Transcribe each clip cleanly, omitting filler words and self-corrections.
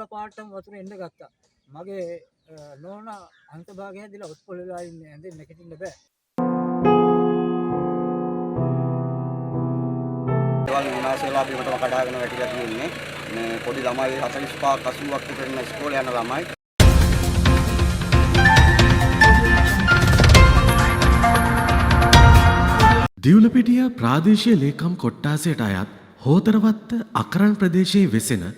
එකපාරටම වතුර එන්න ගත්තා. මගේ නෝනා අන්තභාගය හැදිලා ඔත්පොළ වෙලා ඉන්නේ. ඇඳෙන් නැගිටින්න බෑ. දේවල් විනාශ වෙලා බිමටම කඩාගෙන වැටිලා තියෙන්නේ. මේ පොඩි ළමයි 45 80ක් විතර ඉන්න ඉස්කෝලේ යන ළමයි. දියුලපිටිය ප්‍රාදේශීය ලේකම් කොට්ටාසයට අයත් හෝතරවත්ත අකරන් ප්‍රදේශයේ වෙසෙන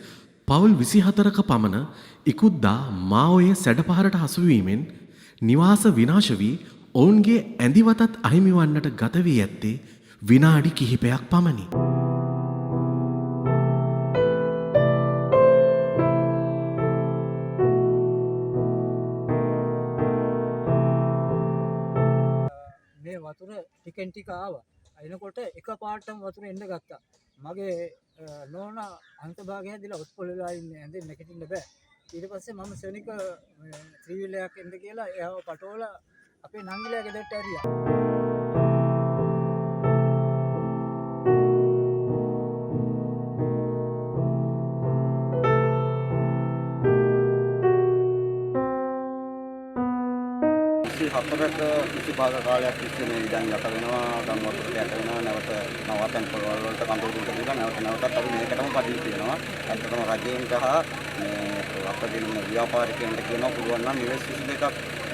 පවුල් 24ක පමණ ඉකුද්දා මාඔයේ සැඩපහරට හසුවීමෙන් නිවාස විනාශ වී ඔවුන්ගේ ඇඳිවතත් අහිමි වන්නට ගත වී ඇත්තේ විනාඩි කිහිපයක් පමණි. මේ වතුර ටිකෙන් ටික ආවා. එනකොට එකපාරටම වතුර එන්න ගත්තා. මගේ නෝනා අන්තභාගය හැදිලා ඔත්පොළ වෙලා ඉන්නේ. ඇඳෙන් නැගිටින්න බෑ. ඊට පස්සේ මම සෙනික ත්‍රිවිලයක් එන්න කියලා එයාව පටවලා අපේ නංගිලා ගෙදරට ඇරියා. හතරක කිසි භාග කාලයක් තිස්සේ මේ ඉඳන් යට වෙනවා, ගම් වතුරට යට වෙනවා, නැවත නවතන් පොළවල් වලට කඳුළු දුන්න දීලා නැවතත් අපි මේකටම පදිංචි වෙනවා. ඇත්තටම රජයෙන් සහ මේ අපදින ව්‍යාපාරිකයන්ට කියනවා පුළුවන් නම් නිවෙස් 22ක්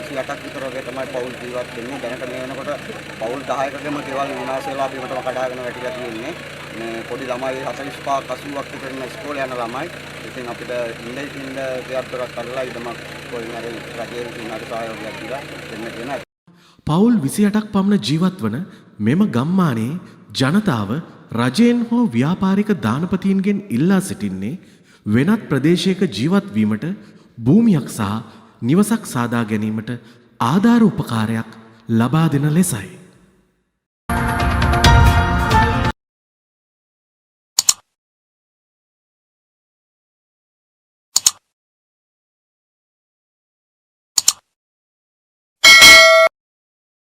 28ක් විතර වගේ තමයි පවුල් ජීවත් වෙන්නේ. දැනට මේ වෙනකොට පවුල් 10කකම දේවල් විනාශ වෙලා බිමටම කඩාගෙන වැටිලා තියෙන්නේ. මේ පොඩි ළමයි 45 80ක් විතර ඉන්න ඉස්කෝලේ යන ළමයි. ඉතින් අපිට ඉන්න දෙයක් දොරක් කරලා ඉදමක් කොයින් හරි රජයෙන් කිනාට සහයෝගයක් දීලා දෙන්න කියන පවුල් 28ක් පමණ ජීවත් වන මෙම ගම්මානයේ ජනතාව රජයෙන් හෝ ව්‍යාපාරික දානපතීන්ගෙන් ඉල්ලා සිටින්නේ වෙනත් ප්‍රදේශයක ජීවත් වීමට භූමියක් සහ නිවසක් සාදා ගැනීමට ආධාර උපකාරයක් ලබා දෙන ලෙසයි.